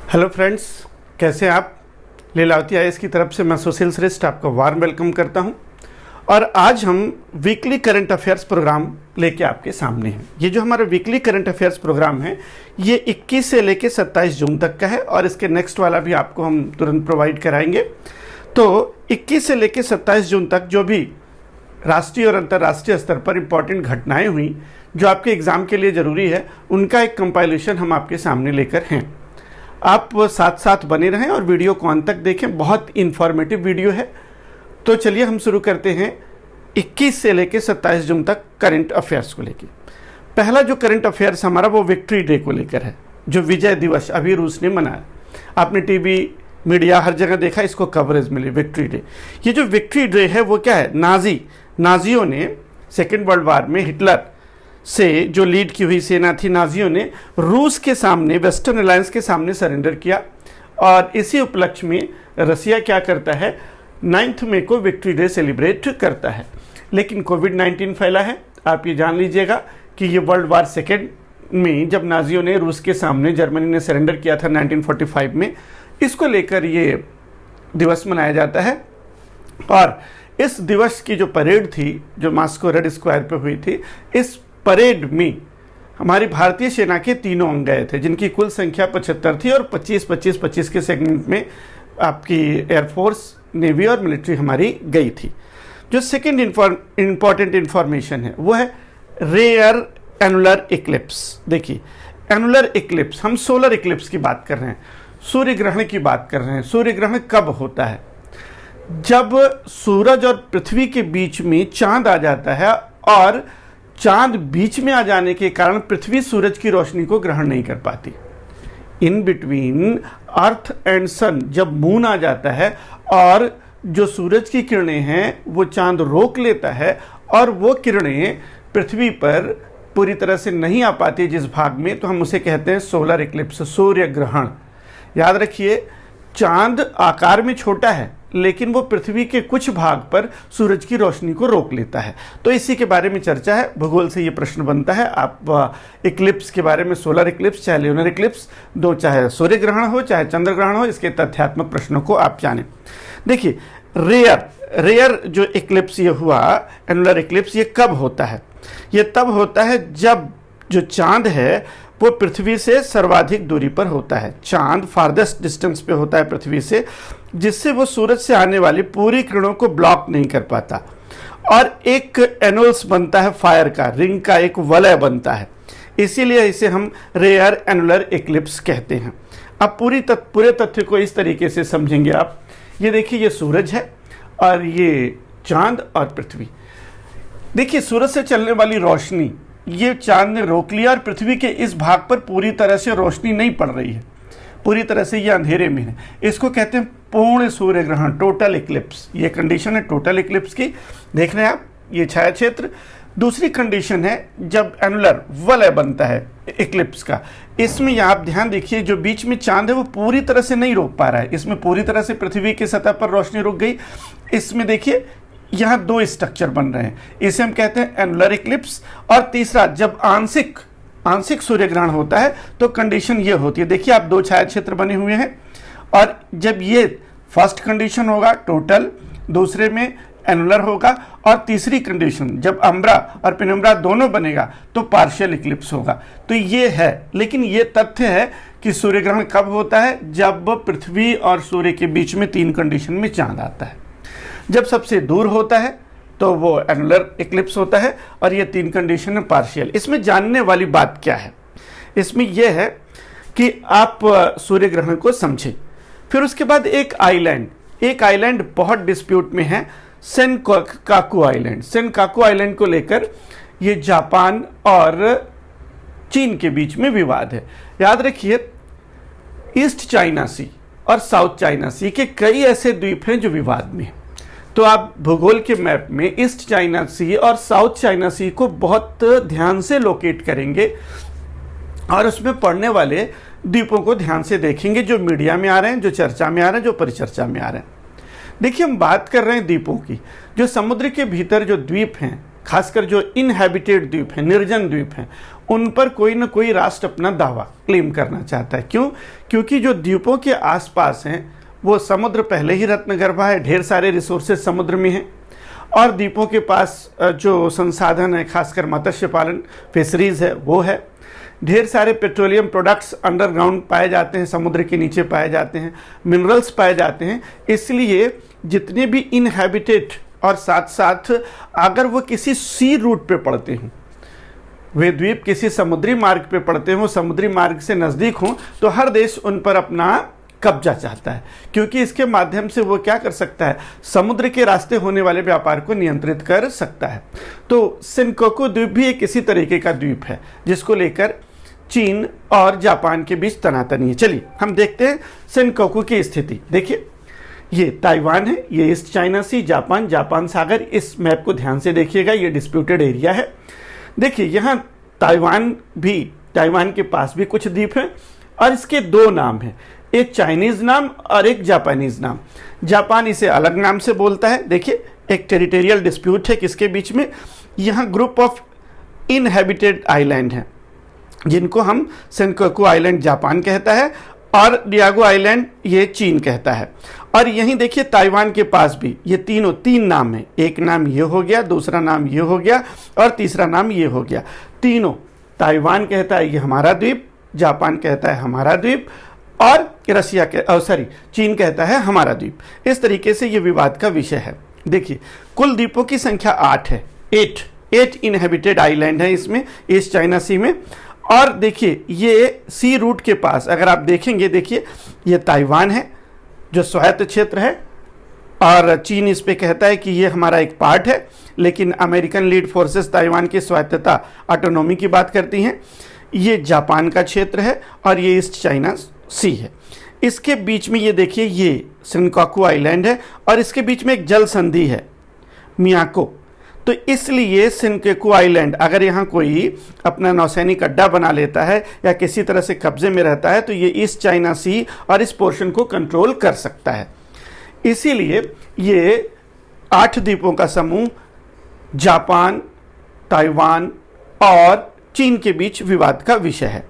Hello friends, कैसे आप। Lilavati IAS की तरफ से मैं सुशील श्रेष्ठ आपका वार्म वेलकम करता हूं। और आज हम वीकली करंट अफेयर्स प्रोग्राम लेके आपके सामने हैं। ये जो हमारा वीकली करंट अफेयर्स प्रोग्राम है ये 21 से लेके 27 जून तक का है और इसके नेक्स्ट वाला भी आपको हम तुरंत प्रोवाइड कराएंगे। तो 21 से लेके 27 जून तक जो भी राष्ट्रीय और अंतर्राष्ट्रीय स्तर पर इम्पॉर्टेंट घटनाएं हुई जो आपके एग्ज़ाम के लिए ज़रूरी है, उनका एक कंपाइलेशन हम आपके सामने लेकर हैं। आप साथ साथ बने रहें और वीडियो को अंत तक देखें, बहुत इंफॉर्मेटिव वीडियो है। तो चलिए हम शुरू करते हैं 21 से लेकर 27 जून तक करंट अफेयर्स को लेकर। पहला जो करंट अफेयर्स हमारा वो विक्ट्री डे को लेकर है, जो विजय दिवस अभी रूस ने मनाया। आपने टीवी मीडिया हर जगह देखा, इसको कवरेज मिली विक्ट्री डे। ये जो विक्ट्री डे है वो क्या है, नाजियों ने सेकेंड वर्ल्ड वार में हिटलर से जो लीड की हुई सेना थी, नाजियों ने रूस के सामने, वेस्टर्न अलायंस के सामने सरेंडर किया। और इसी उपलक्ष्य में रसिया क्या करता है, 9 मई को विक्ट्री डे सेलिब्रेट करता है। लेकिन कोविड-19 फैला है। आप ये जान लीजिएगा कि ये वर्ल्ड वार सेकेंड में जब नाजियों ने रूस के सामने, जर्मनी ने सरेंडर किया था 1945 में, इसको लेकर ये दिवस मनाया जाता है। और इस दिवस की जो परेड थी, जो मॉस्को रेड स्क्वायर पे हुई थी, इस परेड में हमारी भारतीय सेना के तीनों अंग गए थे, जिनकी कुल संख्या 75 थी। और 25 के सेगमेंट में आपकी एयरफोर्स, नेवी और मिलिट्री हमारी गई थी। जो सेकेंड इंपॉर्टेंट इंफॉर्मेशन है वो है रेयर एनुलर इक्लिप्स। देखिए, एनुलर इक्लिप्स, हम सोलर इक्लिप्स की बात कर रहे हैं, सूर्य ग्रहण की बात कर रहे हैं। सूर्य ग्रहण कब होता है? जब सूरज और पृथ्वी के बीच में चांद आ जाता है और चांद बीच में आ जाने के कारण पृथ्वी सूरज की रोशनी को ग्रहण नहीं कर पाती। इन बिटवीन अर्थ एंड सन जब मून आ जाता है और जो सूरज की किरणें हैं वो चांद रोक लेता है और वो किरणें पृथ्वी पर पूरी तरह से नहीं आ पाती जिस भाग में, तो हम उसे कहते हैं सोलर इक्लिप्स, सूर्य ग्रहण। याद रखिए, चांद आकार में छोटा है लेकिन वो पृथ्वी के कुछ भाग पर सूरज की रोशनी को रोक लेता है। तो इसी के बारे में चर्चा है। भूगोल से ये प्रश्न बनता है। आप इक्लिप्स के बारे में, सोलर इक्लिप्स चाहे ल्यूनर इक्लिप्स, दो चाहे सूर्य ग्रहण हो चाहे चंद्र ग्रहण हो, इसके तथ्यात्मक प्रश्नों को आप जानें। देखिए, रेयर जो इक्लिप्स ये हुआ, एनुलर इक्लिप्स, ये कब होता है? ये तब होता है जब जो चांद है वो पृथ्वी से सर्वाधिक दूरी पर होता है। चांद फारदेस्ट डिस्टेंस पे होता है पृथ्वी से, जिससे वो सूरज से आने वाली पूरी किरणों को ब्लॉक नहीं कर पाता। और एक एनुल्स बनता है फायर का, रिंग का एक वलय बनता है। इसीलिए इसे हम रेयर एनुलर इक्लिप्स कहते हैं। अब पूरे तथ्य को इस तरीके से समझेंगे आप। ये देखिए, ये सूरज है और ये चांद और पृथ्वी। देखिए, सूरज से चलने वाली रोशनी ये चांद ने रोक लिया और पृथ्वी के इस भाग पर पूरी तरह से रोशनी नहीं पड़ रही है, पूरी तरह से ये अंधेरे में है। इसको कहते हैं पूर्ण सूर्य ग्रहण, टोटल इक्लिप्स। ये कंडीशन है टोटल इक्लिप्स की। देख रहे हैं आप, ये छाया क्षेत्र। दूसरी कंडीशन है जब एनुलर वलय बनता है इक्लिप्स का। इसमें आप ध्यान देखिए, जो बीच में चांद है वो पूरी तरह से नहीं रोक पा रहा है। इसमें पूरी तरह से पृथ्वी की सतह पर रोशनी रुक गई। इसमें देखिए, यहाँ दो स्ट्रक्चर बन रहे हैं, इसे हम कहते हैं एनुलर इक्लिप्स। और तीसरा, जब आंशिक सूर्य ग्रहण होता है तो कंडीशन ये होती है। देखिए, आप दो छाया क्षेत्र बने हुए हैं और जब ये फर्स्ट कंडीशन होगा टोटल, दूसरे में एनुलर होगा, और तीसरी कंडीशन जब अम्ब्रा और पेनुम्ब्रा दोनों बनेगा तो पार्शियल इक्लिप्स होगा। तो ये है, लेकिन ये तथ्य है कि सूर्य ग्रहण कब होता है? जब पृथ्वी और सूर्य के बीच में 3 कंडीशन में चांद आता है। जब सबसे दूर होता है तो वो एनुलर इक्लिप्स होता है और ये 3 कंडीशन में पार्शियल। इसमें जानने वाली बात क्या है? इसमें यह है कि आप सूर्य ग्रहण को समझें। फिर उसके बाद एक आइलैंड बहुत डिस्प्यूट में है, सेनकाकू आइलैंड। सेनकाकू आइलैंड को लेकर ये जापान और चीन के बीच में विवाद है। याद रखिए, ईस्ट चाइना सी और साउथ चाइना सी के कई ऐसे द्वीप हैं जो विवाद में हैं। तो आप भूगोल के मैप में ईस्ट चाइना सी और साउथ चाइना सी को बहुत ध्यान से लोकेट करेंगे और उसमें पड़ने वाले द्वीपों को ध्यान से देखेंगे, जो मीडिया में आ रहे हैं, जो चर्चा में आ रहे हैं, जो परिचर्चा में आ रहे हैं। देखिए, हम बात कर रहे हैं द्वीपों की। जो समुद्र के भीतर जो द्वीप हैं, खासकर जो इनहैबिटेड द्वीप हैं, निर्जन द्वीप हैं, उन पर कोई ना कोई राष्ट्र अपना दावा क्लेम करना चाहता है। क्यों? क्योंकि जो द्वीपों के आसपास हैं वो समुद्र पहले ही रत्नगर्भा है, ढेर सारे रिसोर्सेज समुद्र में हैं, और द्वीपों के पास जो संसाधन है, खासकर मत्स्य पालन, फिशरीज है, वो है। ढेर सारे पेट्रोलियम प्रोडक्ट्स अंडरग्राउंड पाए जाते हैं, समुद्र के नीचे पाए जाते हैं, मिनरल्स पाए जाते हैं। इसलिए जितने भी इनहैबिटेड, और साथ साथ अगर वो किसी सी रूट पे पड़ते हों, वे द्वीप किसी समुद्री मार्ग पे पड़ते हों, समुद्री मार्ग से नज़दीक हों, तो हर देश उन पर अपना कब्जा चाहता है, क्योंकि इसके माध्यम से वो क्या कर सकता है, समुद्र के रास्ते होने वाले व्यापार को नियंत्रित कर सकता है। तो शिनकोकु द्वीप भी एक इसी तरीके का द्वीप है जिसको लेकर चीन और जापान के बीच तनातनी है। चलिए हम देखते हैं शिनकोकु की स्थिति। देखिए, ये ताइवान है, ये ईस्ट चाइना सी, जापान सागर। इस मैप को ध्यान से देखिएगा, ये डिस्प्यूटेड एरिया है। देखिए यहाँ ताइवान के पास भी कुछ द्वीप हैं, और इसके दो नाम हैं, एक चाइनीज नाम और एक जापानीज नाम। जापान इसे अलग नाम से बोलता है। देखिए, एक टेरिटोरियल डिस्प्यूट है किसके बीच में, यहाँ ग्रुप ऑफ इनहैबिटेड आइलैंड हैं जिनको हम शिनकोकु आइलैंड जापान कहता है, और डियागो आइलैंड ये चीन कहता है। और यहीं देखिए ताइवान के पास भी ये तीन नाम हैं, एक नाम ये हो गया, दूसरा नाम ये हो गया, और तीसरा नाम ये हो गया। तीनों, ताइवान कहता है ये हमारा द्वीप, जापान कहता है हमारा द्वीप, और चीन कहता है हमारा द्वीप। इस तरीके से ये विवाद का विषय है। देखिए, कुल द्वीपों की संख्या 8 है, 8 इनहेबिटेड आइलैंड है इसमें, ईस्ट चाइना सी में। और देखिए, ये सी रूट के पास अगर आप देखेंगे, देखिए ये ताइवान है जो स्वायत्त क्षेत्र है, और चीन इस पे कहता है कि ये हमारा एक पार्ट है, लेकिन अमेरिकन लीड फोर्सेस ताइवान की स्वायत्तता, ऑटोनॉमी की बात करती हैं। ये जापान का क्षेत्र है, और ये ईस्ट चाइना सी है। इसके बीच में ये देखिए, ये शिनकोकु आइलैंड है, और इसके बीच में एक जल संधि है, मियाको। तो इसलिए शिनकोकु आइलैंड अगर यहाँ कोई अपना नौसैनिक अड्डा बना लेता है या किसी तरह से कब्जे में रहता है, तो ये ईस्ट चाइना सी और इस पोर्शन को कंट्रोल कर सकता है। इसीलिए ये 8 द्वीपों का समूह जापान, ताइवान और चीन के बीच विवाद का विषय है।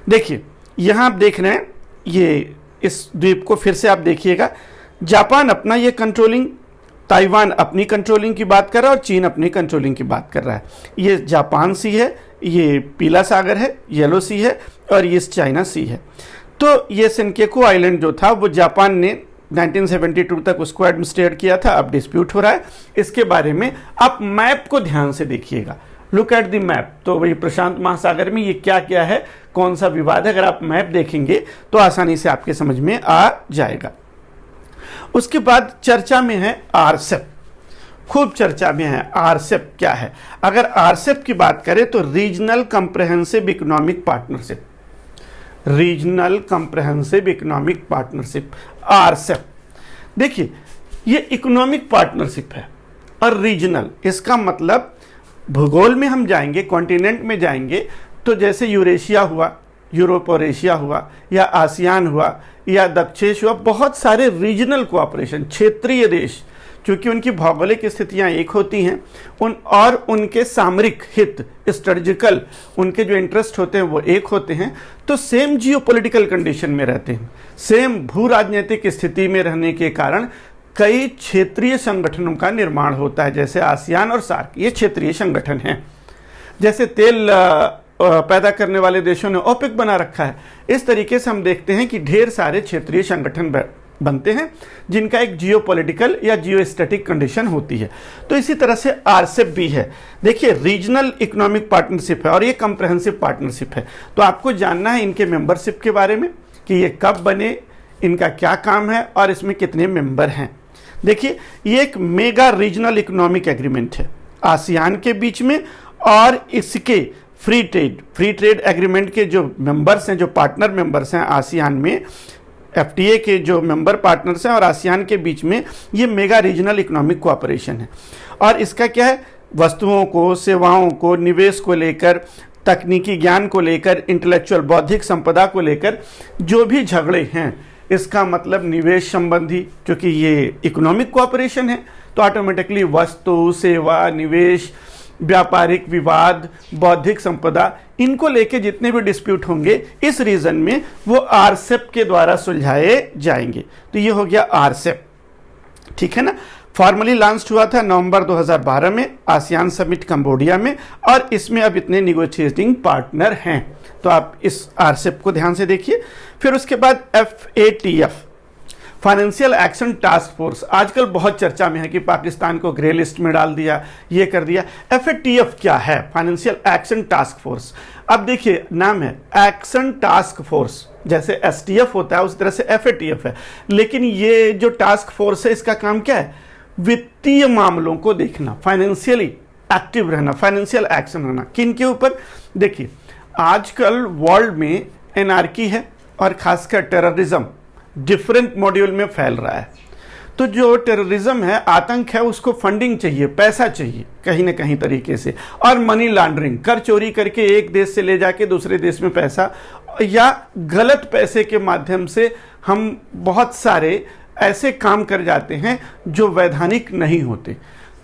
देखिए, यहाँ आप देख रहे हैं, ये इस द्वीप को फिर से आप देखिएगा, जापान अपना ये कंट्रोलिंग, ताइवान अपनी कंट्रोलिंग की बात कर रहा है, और चीन अपनी कंट्रोलिंग की बात कर रहा है। ये जापान सी है, ये पीला सागर है, येलो सी है, और ये चाइना सी है। तो ये शिनकोकु आइलैंड जो था वो जापान ने 1972 तक उसको एडमिनिस्ट्रेट किया था, अब डिस्प्यूट हो रहा है। इसके बारे में आप मैप को ध्यान से देखिएगा, लुक एट द मैप। तो वही प्रशांत महासागर में ये क्या क्या है, कौन सा विवाद है, अगर आप मैप देखेंगे तो आसानी से आपके समझ में आ जाएगा। उसके बाद चर्चा में है आरसेप, खूब चर्चा में है आरसेप क्या है। अगर आरसेप की बात करें तो regional comprehensive economic partnership, regional comprehensive economic partnership, RCEP. देखिए, ये इकोनॉमिक पार्टनरशिप है और रीजनल, इसका मतलब भूगोल में हम जाएंगे, कॉन्टिनेंट में जाएंगे, तो जैसे यूरेशिया हुआ, यूरोप और एशिया हुआ, या आसियान हुआ, या दक्षेश हुआ, बहुत सारे रीजनल कोऑपरेशन, क्षेत्रीय देश, क्योंकि उनकी भौगोलिक स्थितियां एक होती हैं, और उनके सामरिक हित, स्ट्रेटजिकल उनके जो इंटरेस्ट होते हैं वो एक होते हैं, तो सेम जियोपॉलिटिकल कंडीशन में रहते हैं, सेम भू राजनीतिक स्थिति में रहने के कारण कई क्षेत्रीय संगठनों का निर्माण होता है, जैसे आसियान और सार्क, ये क्षेत्रीय संगठन हैं। जैसे तेल पैदा करने वाले देशों ने ओपेक बना रखा है, इस तरीके से हम देखते हैं कि ढेर सारे क्षेत्रीय संगठन बनते हैं जिनका एक जियोपॉलिटिकल या जियोस्टैटिक कंडीशन होती है। तो इसी तरह से आरसेप भी है। देखिए, रीजनल इकोनॉमिक पार्टनरशिप है और ये कंप्रेहेंसिव पार्टनरशिप है। तो आपको जानना है इनके मेंबरशिप के बारे में कि ये कब बने, इनका क्या काम है और इसमें कितने मेंबर हैं। देखिए, ये एक मेगा रीजनल इकोनॉमिक एग्रीमेंट है आसियान के बीच में, और इसके फ्री ट्रेड एग्रीमेंट के जो मेंबर्स हैं, जो पार्टनर मेंबर्स हैं आसियान में, एफटीए के जो मेंबर पार्टनर्स हैं और आसियान के बीच में ये मेगा रीजनल इकोनॉमिक कोऑपरेशन है। और इसका क्या है, वस्तुओं को, सेवाओं को, निवेश को लेकर, तकनीकी ज्ञान को लेकर, इंटेलेक्चुअल बौद्धिक संपदा को लेकर जो भी झगड़े हैं, इसका मतलब निवेश संबंधी, क्योंकि ये इकोनॉमिक कोऑपरेशन है तो ऑटोमेटिकली वस्तु, सेवा, निवेश, व्यापारिक विवाद, बौद्धिक संपदा, इनको लेके जितने भी डिस्प्यूट होंगे इस रीजन में वो आरसेप के द्वारा सुलझाए जाएंगे। तो ये हो गया आरसेप, ठीक है ना। फॉर्मली लॉन्च हुआ था नवंबर 2012 में आसियान समिट कंबोडिया में, और इसमें अब इतने निगोशिएटिंग पार्टनर हैं। तो आप इस आरसेप को ध्यान से देखिए। फिर उसके बाद FATF, financial action task force, आजकल बहुत चर्चा में है कि पाकिस्तान को ग्रे लिस्ट में डाल दिया, ये कर दिया। FATF क्या है? Financial action task force. अब देखिए नाम है एक्शन टास्क फोर्स, जैसे STF होता है उस तरह से FATF है, लेकिन ये जो टास्क फोर्स है इसका काम क्या है? वित्तीय मामलों को देखना, फाइनेंशियली एक्टिव रहना, फाइनेंशियल एक्शन रहना। किन के ऊपर? देखिए आजकल वर्ल्ड में एनार्की है और खासकर टेररिज्म डिफरेंट मॉड्यूल में फैल रहा है। तो जो टेररिज्म है, आतंक है, उसको फंडिंग चाहिए, पैसा चाहिए कहीं ना कहीं तरीके से, और मनी लॉन्ड्रिंग, कर चोरी करके एक देश से ले जाके दूसरे देश में पैसा, या गलत पैसे के माध्यम से हम बहुत सारे ऐसे काम कर जाते हैं जो वैधानिक नहीं होते।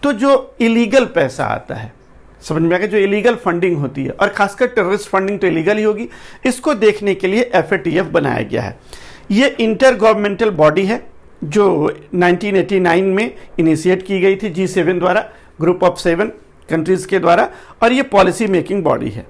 तो जो इलीगल पैसा आता है, समझ में आ गया, जो इलीगल फंडिंग होती है, और खासकर टेररिस्ट फंडिंग तो इलीगल ही होगी, इसको देखने के लिए FATF बनाया गया है। ये इंटर गवर्नमेंटल बॉडी है जो 1989 में इनिशिएट की गई थी G7 द्वारा, ग्रुप ऑफ 7 कंट्रीज के द्वारा, और ये पॉलिसी मेकिंग बॉडी है।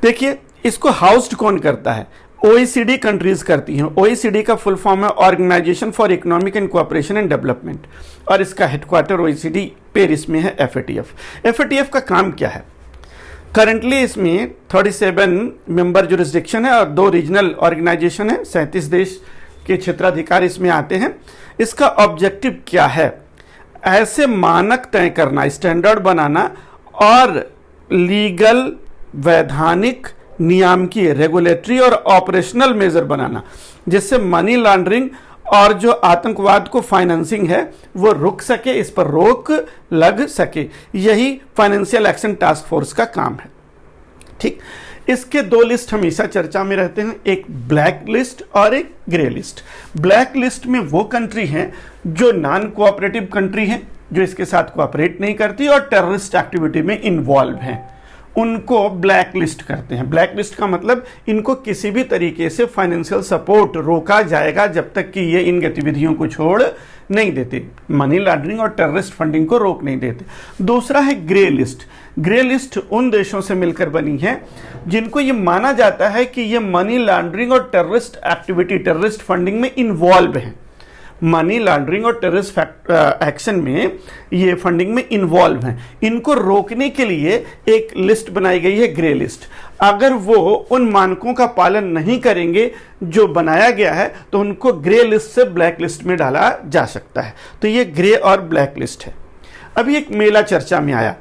देखिए इसको हाउस्ड कौन करता है? OECD कंट्रीज करती हैं। OECD का फुल फॉर्म है organisation for economic and cooperation and development, और इसका हेडक्वार्टर OECD पेरिस में है। FATF का काम क्या है? करंटली इसमें 37 मेंबर जुरिस्डिक्शन है और 2 रीजनल ऑर्गेनाइजेशन है, 37 देश के क्षेत्राधिकार इसमें आते हैं। इसका ऑब्जेक्टिव क्या है? ऐसे मानक तय करना, स्टैंडर्ड बनाना, और लीगल, वैधानिक, नियामकीय, रेगुलेटरी और ऑपरेशनल मेजर बनाना, जिससे मनी लॉन्ड्रिंग और जो आतंकवाद को फाइनेंसिंग है वो रुक सके, इस पर रोक लग सके। यही फाइनेंशियल एक्शन टास्क फोर्स का काम है, ठीक। इसके 2 लिस्ट हमेशा चर्चा में रहते हैं, एक ब्लैक लिस्ट और एक ग्रे लिस्ट। ब्लैक लिस्ट में वो कंट्री हैं जो नॉन कोऑपरेटिव कंट्री हैं, जो इसके साथ कोऑपरेट नहीं करती और टेररिस्ट एक्टिविटी में इन्वॉल्व हैं, उनको ब्लैक लिस्ट करते हैं। ब्लैक लिस्ट का मतलब इनको किसी भी तरीके से फाइनेंशियल सपोर्ट रोका जाएगा जब तक कि ये इन गतिविधियों को छोड़ नहीं देते, मनी लॉन्ड्रिंग और टेररिस्ट फंडिंग को रोक नहीं देते। दूसरा है ग्रे लिस्ट। ग्रे लिस्ट उन देशों से मिलकर बनी है जिनको ये माना जाता है कि ये मनी लॉन्ड्रिंग और टेररिस्ट एक्टिविटी, टेररिस्ट फंडिंग में इन्वॉल्व हैं, मनी लॉन्ड्रिंग और टेररिस्ट एक्शन में ये फंडिंग में इन्वॉल्व हैं। इनको रोकने के लिए एक लिस्ट बनाई गई है, ग्रे लिस्ट। अगर वो उन मानकों का पालन नहीं करेंगे जो बनाया गया है तो उनको ग्रे लिस्ट से ब्लैक लिस्ट में डाला जा सकता है। तो ये ग्रे और ब्लैक लिस्ट है। अभी एक मेला चर्चा में आया,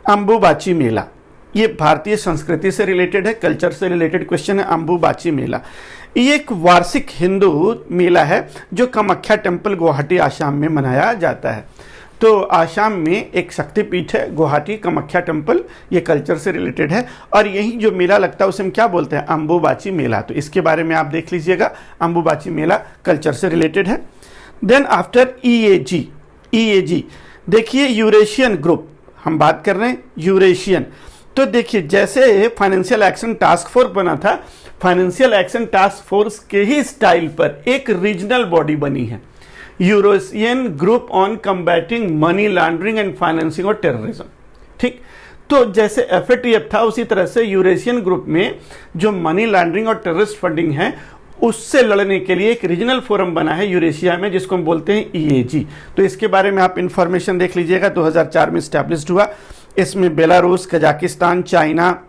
अंबुबाची मेला। ये भारतीय संस्कृति से रिलेटेड है, कल्चर से रिलेटेड क्वेश्चन है। अंबुबाची मेला ये एक वार्षिक हिंदू मेला है जो कामाख्या टेम्पल गुवाहाटी आसाम में मनाया जाता है। तो आसाम में एक शक्तिपीठ है गुवाहाटी कामाख्या टेम्पल, ये कल्चर से रिलेटेड है, और यही जो मेला लगता है उसे हम क्या बोलते हैं? अंबुबाची मेला। तो इसके बारे में आप देख लीजिएगा, अंबुबाची मेला कल्चर से रिलेटेड है। देन आफ्टर EAG देखिए, यूरेशियन ग्रुप, हम बात कर रहे हैं यूरेशियन। तो देखिए जैसे फाइनेंशियल एक्शन टास्क फोर्स बना था, फाइनेंशियल एक्शन टास्क फोर्स के ही स्टाइल पर एक रीजनल बॉडी बनी है, Eurasian group on combating money laundering and financing और टेररिज्म, ठीक। तो जैसे FATF था उसी तरह से यूरेशियन ग्रुप में जो मनी लॉन्ड्रिंग और टेररिस्ट फंडिंग है उससे लड़ने के लिए एक रीजनल फोरम बना है यूरेशिया में, जिसको हम बोलते हैं EAG। तो इसके बारे में आप इंफॉर्मेशन देख लीजिएगा, 2004 में स्टैब्लिश्ड हुआ। इसमें बेलारूस, कजाकिस्तान, चाइना,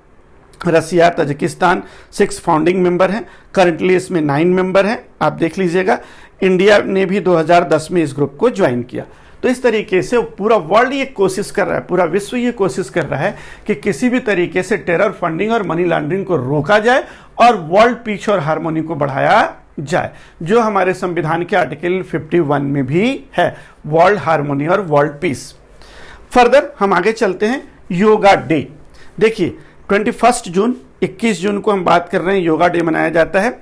रसिया, तजिकिस्तान 6 फाउंडिंग मेंबर हैं। करंटली इसमें 9 मेंबर हैं, आप देख लीजिएगा। इंडिया ने भी 2010 में इस ग्रुप को ज्वाइन किया। तो इस तरीके से पूरा वर्ल्ड ये कोशिश कर रहा है, पूरा विश्व ये कोशिश कर रहा है कि किसी भी तरीके से टेरर फंडिंग और मनी लॉन्ड्रिंग को रोका जाए और वर्ल्ड पीस और हार्मोनी को बढ़ाया जाए, जो हमारे संविधान के आर्टिकल 51 में भी है, वर्ल्ड हार्मोनी और वर्ल्ड पीस। फर्दर हम आगे चलते हैं, योगा डे। देखिए 21 जून 21 जून को हम बात कर रहे हैं, योगा डे मनाया जाता है।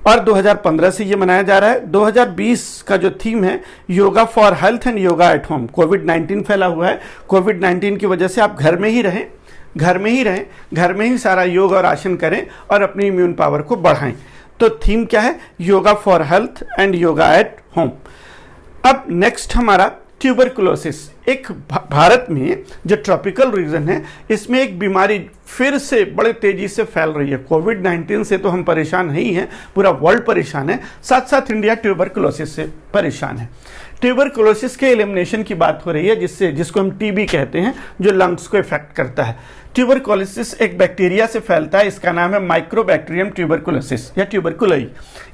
और 2015 से ये मनाया जा रहा है। 2020 का जो थीम है yoga for health and yoga at home. कोविड-19 फैला हुआ है, कोविड-19 की वजह से आप घर में ही रहें, घर में ही सारा योग और आसन करें और अपनी इम्यून पावर को बढ़ाएं। तो थीम क्या है? Yoga for health and yoga at home. अब नेक्स्ट हमारा ट्यूबरकुलोसिस। एक भारत में जो ट्रॉपिकल रीजन है, इसमें एक बीमारी फिर से बड़े तेजी से फैल रही है। कोविड-19 से तो हम परेशान ही हैं, पूरा वर्ल्ड परेशान है, साथ साथ इंडिया ट्यूबरकुलोसिस से परेशान है। ट्यूबरकुलोसिस के एलिमिनेशन की बात हो रही है, जिसको हम टीबी कहते हैं, जो लंग्स को इफेक्ट करता है। ट्यूबरकुलोसिस एक बैक्टीरिया से फैलता है, इसका नाम है माइक्रोबैक्टीरियम ट्यूबरकुलोसिस या ट्यूबरकुलोई।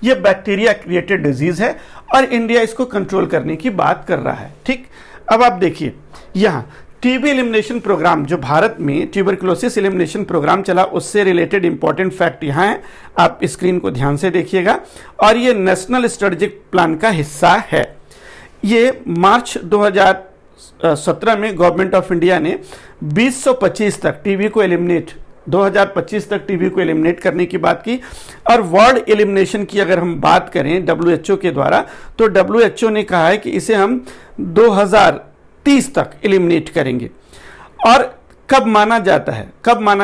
ये बैक्टीरिया क्रिएटेड डिजीज है और इंडिया इसको कंट्रोल करने की बात कर रहा है। ठीक, अब आप देखिए यहाँ टीबी एलिमिनेशन प्रोग्राम जो भारत में ट्यूबरकुलोसिस एलिमिनेशन प्रोग्राम चला, उससे रिलेटेड इंपॉर्टेंट फैक्ट यहाँ है, आप स्क्रीन को ध्यान से देखिएगा। और ये नेशनल स्ट्रेटेजिक प्लान का हिस्सा है। ये मार्च 2017 में गवर्नमेंट ऑफ इंडिया ने 2025 तक टीबी को एलिमिनेट 2025 तक टीबी को एलिमिनेट करने की बात की। और वर्ल्ड एलिमिनेशन की अगर हम बात करें डब्ल्यूएचओ के द्वारा, तो डब्ल्यूएचओ ने कहा है कि इसे हम 2030 तक एलिमिनेट करेंगे। और कब माना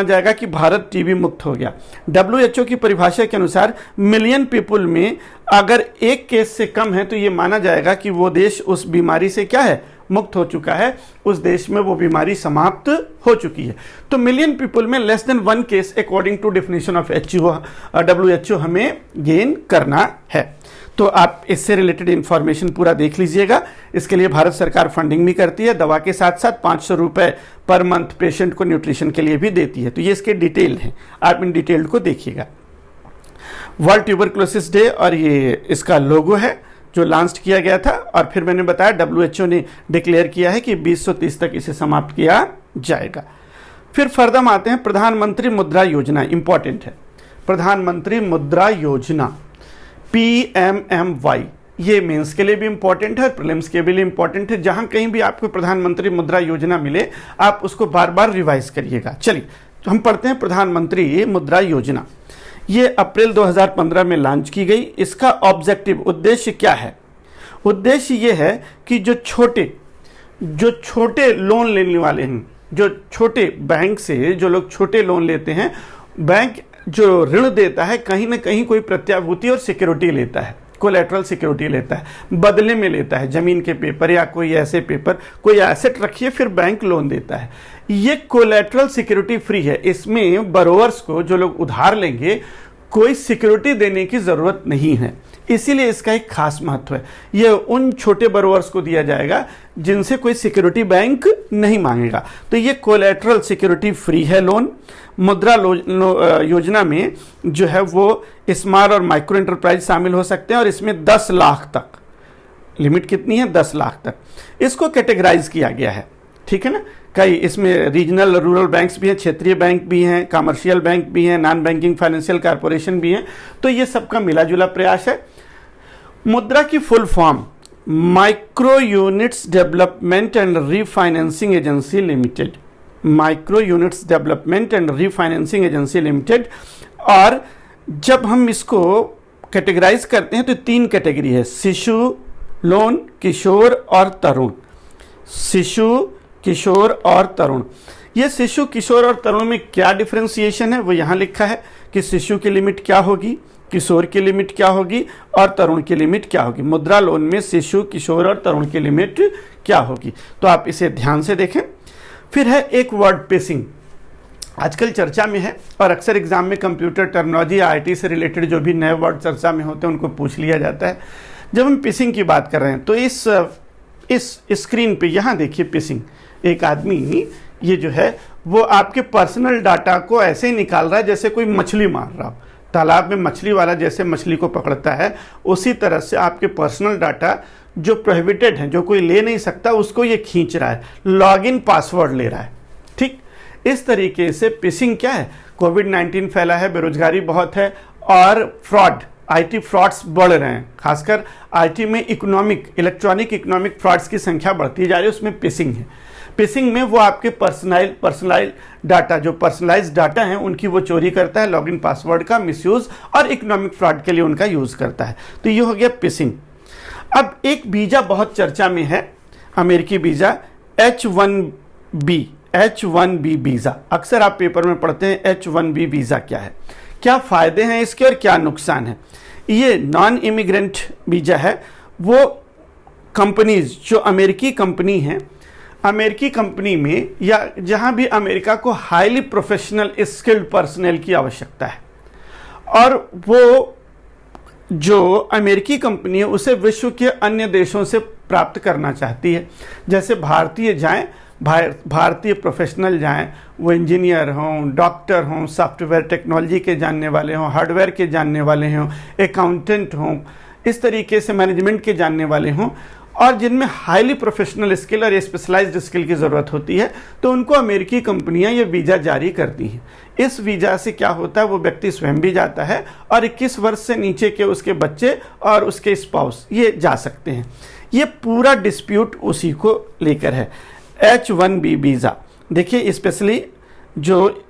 जाएगा कि भारत टीबी मुक्त हो गया? डब्ल्यूएचओ की परिभाषा के अनुसार मिलियन पीपुल में अगर एक केस से कम है तो ये माना जाएगा कि वो देश उस बीमारी से क्या है, मुक्त हो चुका है, उस देश में वो बीमारी समाप्त हो चुकी है। तो मिलियन पीपल में less than 1 case according to definition of WHO हमें गेन करना है। तो आप इससे रिलेटेड इंफॉर्मेशन पूरा देख लीजिएगा। इसके लिए भारत सरकार फंडिंग भी करती है, दवा के साथ साथ 500 रुपए पर मंथ पेशेंट को न्यूट्रिशन के लिए भी देती है। तो ये इसके डिटेल हैं, आप इन डिटेल को देखिएगा। वर्ल्ड ट्यूबरकुलोसिस डे और ये इसका लोगो है जो लॉन्च किया गया था। और फिर मैंने बताया डब्ल्यूएचओ ने डिक्लेयर किया है कि 2030 तक इसे समाप्त किया जाएगा। फिर फर्दर आते हैं प्रधानमंत्री मुद्रा योजना। इंपॉर्टेंट है प्रधानमंत्री मुद्रा योजना, PMMY। ये मेंस के लिए भी इंपॉर्टेंट है और प्रीलिम्स के लिए इंपॉर्टेंट है। जहां कहीं भी आपको प्रधानमंत्री मुद्रा योजना मिले, आप उसको बार बार रिवाइज करिएगा। चलिए तो हम पढ़ते हैं प्रधानमंत्री मुद्रा योजना। ये अप्रैल 2015 में लॉन्च की गई। इसका ऑब्जेक्टिव, उद्देश्य क्या है? उद्देश्य ये है कि जो छोटे लोन लेने वाले हैं, जो छोटे बैंक से जो लोग छोटे लोन लेते हैं, बैंक जो ऋण देता है कहीं ना कहीं कोई प्रत्याभूति और सिक्योरिटी लेता है, कोलैटरल सिक्योरिटी लेता है, बदले में लेता है जमीन के पेपर या कोई ऐसे पेपर, कोई एसेट रखिए फिर बैंक लोन देता है। ये कोलैटरल सिक्योरिटी फ्री है। इसमें बरोवर्स को, जो लोग उधार लेंगे, कोई सिक्योरिटी देने की जरूरत नहीं है। इसीलिए इसका एक खास महत्व है। यह उन छोटे बरोवर्स को दिया जाएगा जिनसे कोई सिक्योरिटी बैंक नहीं मांगेगा। तो ये कोलैटरल सिक्योरिटी फ्री है लोन। मुद्रा योजना में जो है वो स्मॉल और माइक्रो एंटरप्राइज शामिल हो सकते हैं और इसमें 10 लाख तक, लिमिट कितनी है? 10 लाख तक इसको कैटेगराइज किया गया है। ठीक है ना? कई इसमें रीजनल रूरल बैंक्स भी हैं, क्षेत्रीय बैंक भी हैं, कमर्शियल बैंक भी हैं, नॉन बैंकिंग फाइनेंशियल कॉर्पोरेशन भी हैं। तो ये सबका मिला जुला प्रयास है। मुद्रा की full form micro units development and refinancing agency limited, micro units development and refinancing agency limited. और जब हम इसको कैटेगराइज करते हैं तो 3 कैटेगरी है, शिशु लोन, किशोर और तरुण। शिशु, किशोर और तरुण। ये शिशु, किशोर और तरुण में क्या डिफरेंशिएशन है वो यहाँ लिखा है कि शिशु की लिमिट क्या होगी, किशोर की लिमिट क्या होगी और तरुण की लिमिट क्या होगी। मुद्रा लोन में शिशु, किशोर और तरुण की लिमिट क्या होगी, तो आप इसे ध्यान से देखें। फिर है एक वर्ड पेसिंग, आजकल चर्चा में है और अक्सर एग्जाम में कंप्यूटर टर्मिनोलॉजी, आईटी से रिलेटेड जो भी नए वर्ड चर्चा में होते हैं उनको पूछ लिया जाता है। जब हम पिसिंग की बात कर रहे हैं तो इस स्क्रीन पे यहाँ देखिए पिसिंग, एक आदमी ये जो है वो आपके पर्सनल डाटा को ऐसे ही निकाल रहा है जैसे कोई मछली मार रहा हो। तालाब में मछली वाला जैसे मछली को पकड़ता है, उसी तरह से आपके पर्सनल डाटा जो प्रोहिबिटेड है, जो कोई ले नहीं सकता, उसको ये खींच रहा है, लॉगिन पासवर्ड ले रहा है। ठीक, इस तरीके से पिसिंग क्या है? कोविड-19 फैला है, बेरोजगारी बहुत है और फ्रॉड, आईटी फ्रॉड्स बढ़ रहे हैं। खासकर आईटी में इलेक्ट्रॉनिक इकोनॉमिक फ्रॉड्स की संख्या बढ़ती जा रही है, उसमें पिसिंग है। फिशिंग में वो आपके पर्सनलाइज डाटा, जो पर्सनलाइज डाटा हैं उनकी वो चोरी करता है, लॉगिन पासवर्ड का मिसयूज और इकोनॉमिक फ्रॉड के लिए उनका यूज करता है। तो ये हो गया फिशिंग। अब एक वीजा बहुत चर्चा में है, अमेरिकी वीजा H1B वीजा। अक्सर आप पेपर में पढ़ते हैं H1B वीजा क्या है, क्या फायदे हैं इसके और क्या नुकसान है। ये नॉन इमिग्रेंट वीजा है। वो कंपनीज जो अमेरिकी कंपनी हैं, अमेरिकी कंपनी में या जहां भी अमेरिका को हाईली प्रोफेशनल स्किल्ड पर्सनल की आवश्यकता है और वो जो अमेरिकी कंपनी है उसे विश्व के अन्य देशों से प्राप्त करना चाहती है। जैसे भारतीय जाएं, भारतीय प्रोफेशनल जाएं, वो इंजीनियर हों, डॉक्टर हों, सॉफ्टवेयर टेक्नोलॉजी के जानने वाले हों, हार्डवेयर के जानने वाले हों, अकाउंटेंट हों, इस तरीके से मैनेजमेंट के जानने वाले हों और जिनमें हाईली प्रोफेशनल स्किल और स्पेशलाइज्ड स्किल की ज़रूरत होती है, तो उनको अमेरिकी कंपनियां ये वीज़ा जारी करती हैं। इस वीज़ा से क्या होता है, वो व्यक्ति स्वयं भी जाता है और 21 वर्ष से नीचे के उसके बच्चे और उसके स्पाउस ये जा सकते हैं। ये पूरा डिस्प्यूट उसी को लेकर है, H1B वीज़ा। देखिए, स्पेशली जो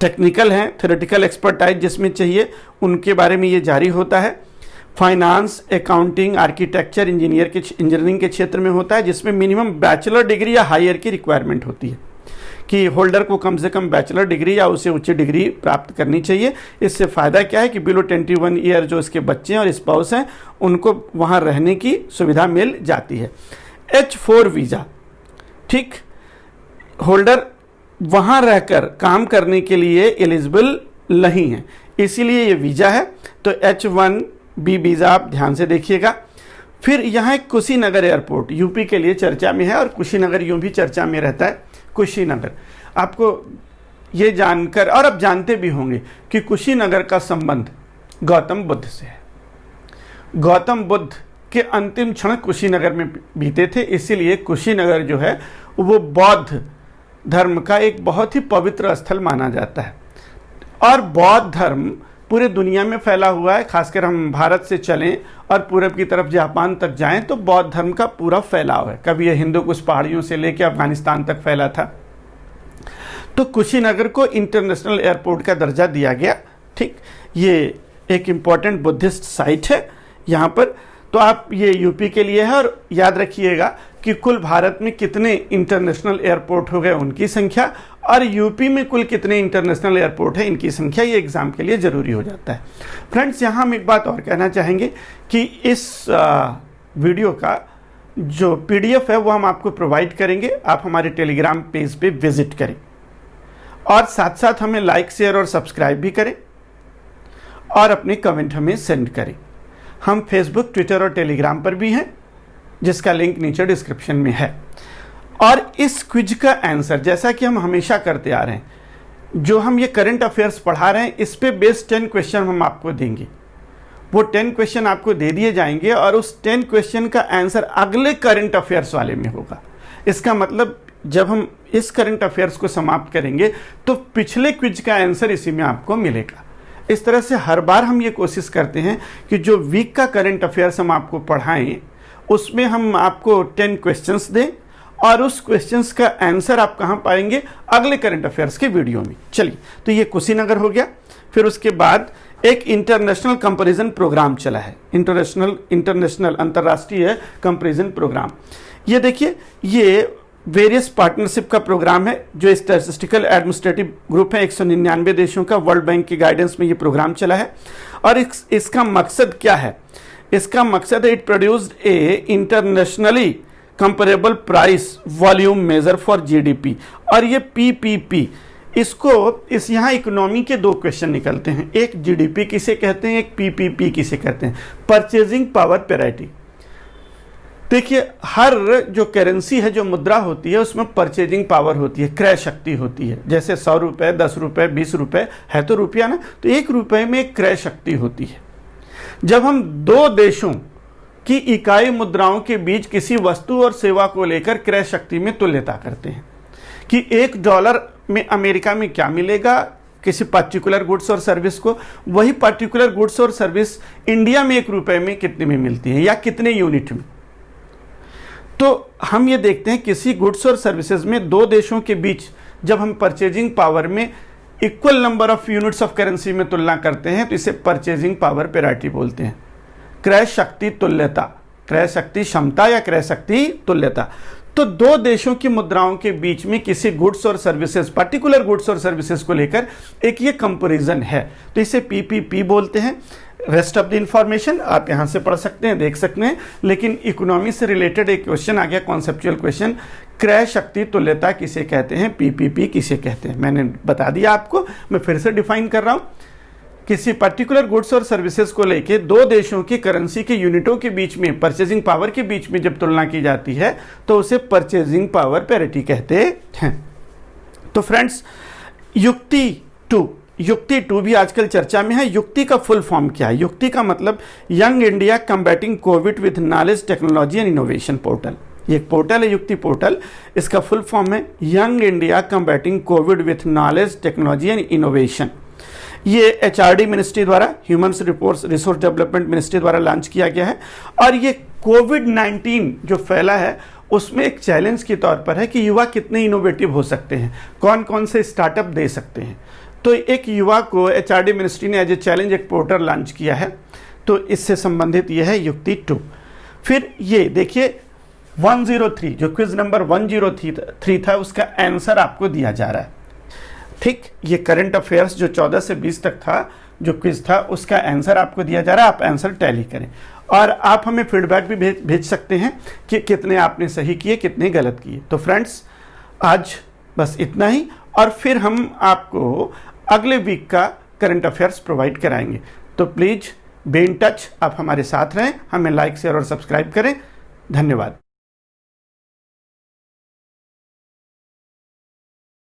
टेक्निकल हैं, थ्योरेटिकल एक्सपर्टाइज जिसमें चाहिए, उनके बारे में ये जारी होता है। फाइनेंस, अकाउंटिंग, आर्किटेक्चर, इंजीनियरिंग के क्षेत्र में होता है, जिसमें मिनिमम बैचलर डिग्री या हायर की रिक्वायरमेंट होती है कि होल्डर को कम से कम बैचलर डिग्री या उससे उच्च डिग्री प्राप्त करनी चाहिए। इससे फ़ायदा क्या है कि बिलो 21 ईयर जो इसके बच्चे हैं और स्पाउस हैं, उनको वहाँ रहने की सुविधा मिल जाती है। H4 वीज़ा, ठीक, होल्डर वहाँ रहकर काम करने के लिए एलिजिबल नहीं है, इसीलिए ये वीज़ा है। तो H1B वीज़ा आप ध्यान से देखिएगा। फिर यहाँ एक कुशीनगर एयरपोर्ट यूपी के लिए चर्चा में है और कुशीनगर यूँ भी चर्चा में रहता है। कुशीनगर, आपको ये जानकर, और आप जानते भी होंगे कि कुशीनगर का संबंध गौतम बुद्ध से है। गौतम बुद्ध के अंतिम क्षण कुशीनगर में बीते थे, इसीलिए कुशीनगर जो है वो बौद्ध धर्म का एक बहुत ही पवित्र स्थल माना जाता है। और बौद्ध धर्म पूरे दुनिया में फैला हुआ है। खासकर हम भारत से चलें और पूरब की तरफ जापान तक जाएं तो बौद्ध धर्म का पूरा फैलाव है। कभी यह हिंदू कुश पहाड़ियों से लेकर अफगानिस्तान तक फैला था। तो कुशीनगर को इंटरनेशनल एयरपोर्ट का दर्जा दिया गया, ठीक। ये एक इम्पॉर्टेंट बुद्धिस्ट साइट है यहाँ पर। तो आप ये यूपी के लिए है और याद रखिएगा कि कुल भारत में कितने इंटरनेशनल एयरपोर्ट हो गए उनकी संख्या और यूपी में कुल कितने इंटरनेशनल एयरपोर्ट है इनकी संख्या, ये एग्जाम के लिए ज़रूरी हो जाता है। फ्रेंड्स, यहाँ हम एक बात और कहना चाहेंगे कि इस वीडियो का जो PDF है वो हम आपको प्रोवाइड करेंगे। आप हमारे टेलीग्राम पेज पे विजिट करें और साथ साथ हमें लाइक, शेयर और सब्सक्राइब भी करें और अपने कमेंट हमें सेंड करें। हम फेसबुक, ट्विटर और टेलीग्राम पर भी हैं, जिसका लिंक नीचे डिस्क्रिप्शन में है। और इस क्विज का आंसर, जैसा कि हम हमेशा करते आ रहे हैं, जो हम ये करंट अफेयर्स पढ़ा रहे हैं, इस पे बेस्ड 10 क्वेश्चन हम आपको देंगे। वो 10 क्वेश्चन आपको दे दिए जाएंगे और उस 10 क्वेश्चन का आंसर अगले करंट अफेयर्स वाले में होगा। इसका मतलब जब हम इस करंट अफेयर्स को समाप्त करेंगे तो पिछले क्विज का आंसर इसी में आपको मिलेगा। इस तरह से हर बार हम ये कोशिश करते हैं कि जो वीक का करंट अफेयर्स हम आपको पढ़ाएं उसमें हम आपको 10 क्वेश्चंस दें और उस क्वेश्चंस का आंसर आप कहाँ पाएंगे, अगले करंट अफेयर्स के वीडियो में। चलिए, तो ये कुशीनगर हो गया। फिर उसके बाद एक इंटरनेशनल कंपैरिजन प्रोग्राम चला है, इंटरनेशनल अंतर्राष्ट्रीय कंपैरिजन प्रोग्राम। ये देखिए, ये वेरियस पार्टनरशिप का प्रोग्राम है जो स्टैटिस्टिकल एडमिनिस्ट्रेटिव ग्रुप है 199 देशों का, वर्ल्ड बैंक की गाइडेंस में ये प्रोग्राम चला है। और इसका मकसद क्या है? इसका मकसद है, it produced a internationally comparable price volume major for GDP। और ये PPP, इस यहाँ इकोनॉमी के 2 क्वेश्चन निकलते हैं, एक GDP किसे कहते हैं, एक PPP किसे कहते हैं, परचेजिंग पावर पैरिटी। देखिए, हर जो करेंसी है, जो मुद्रा होती है, उसमें परचेजिंग पावर होती है, क्रय शक्ति होती है। जैसे 100 रुपये, 10 रुपये, 20 रुपये है तो रुपया ना, तो 1 रुपये में एक क्रय शक्ति होती है। जब हम 2 देशों की इकाई मुद्राओं के बीच किसी वस्तु और सेवा को लेकर क्रय शक्ति में तुल्यता करते हैं कि $1 में अमेरिका में क्या मिलेगा किसी पर्टिकुलर गुड्स और सर्विस को, वही पर्टिकुलर गुड्स और सर्विस इंडिया में 1 रुपये में कितने में मिलती है या कितने यूनिट में। तो हम ये देखते हैं किसी गुड्स और सर्विसेज में दो देशों के बीच जब हम परचेजिंग पावर में equal number of units of currency में तुलना करते हैं तो इसे परचेजिंग पावर पैरिटी बोलते हैं। क्रय शक्ति तुल्यता, क्रय शक्ति क्षमता या क्रय शक्ति तुल्यता। तो दो देशों की मुद्राओं के बीच में किसी गुड्स और सर्विसेज, पर्टिकुलर गुड्स और सर्विसेज को लेकर एक ये कंपैरिजन है, तो इसे पीपीपी बोलते हैं। रेस्ट ऑफ द इंफॉर्मेशन आप यहां से पढ़ सकते हैं, देख सकते हैं, लेकिन इकोनॉमी से रिलेटेड एक क्वेश्चन आ गया, कॉन्सेप्चुअल क्वेश्चन, क्रय शक्ति तुल्यता किसे कहते हैं, पीपीपी किसे कहते हैं। मैंने बता दिया आपको, मैं फिर से डिफाइन कर रहा हूं। किसी पर्टिकुलर गुड्स और सर्विसेज को लेके दो देशों की करेंसी के यूनिटों के बीच में, परचेजिंग पावर के बीच में जब तुलना की जाती है तो उसे परचेजिंग पावर पैरिटी कहते हैं। तो फ्रेंड्स, युक्ति टू भी आजकल चर्चा में है। युक्ति का फुल फॉर्म क्या है? युक्ति का मतलब young India combating Covid with knowledge technology and innovation portal. ये एक पोर्टल है, युक्ति पोर्टल। इसका फुल फॉर्म है young India combating Covid with knowledge technology and innovation. ये एचआरडी मिनिस्ट्री द्वारा, ह्यूमन रिसोर्स डेवलपमेंट मिनिस्ट्री द्वारा लॉन्च किया गया है। और ये कोविड-19 जो फैला है उसमें एक चैलेंज के तौर पर है कि युवा कितने इनोवेटिव हो सकते हैं, कौन कौन से स्टार्टअप दे सकते हैं। तो एक युवा को एचआरडी मिनिस्ट्री ने एज ए चैलेंज एक पोर्टल लॉन्च किया है, तो इससे संबंधित यह है युक्ति 2। फिर ये देखिए 103, जो क्विज नंबर 103 था, उसका आंसर आपको दिया जा रहा है। ठीक, ये करंट अफेयर्स जो 14 से 20 तक था, जो क्विज था, उसका आंसर आपको दिया जा रहा है। आप आंसर टैली करें और आप हमें फीडबैक भी भेज सकते हैं कि कितने आपने सही किए, कितने गलत किए। तो फ्रेंड्स, आज बस इतना ही, और फिर हम आपको अगले वीक का करंट अफेयर्स प्रोवाइड कराएंगे। तो प्लीज़ बी इन टच, आप हमारे साथ रहें, हमें लाइक शेयर और सब्सक्राइब करें। धन्यवाद।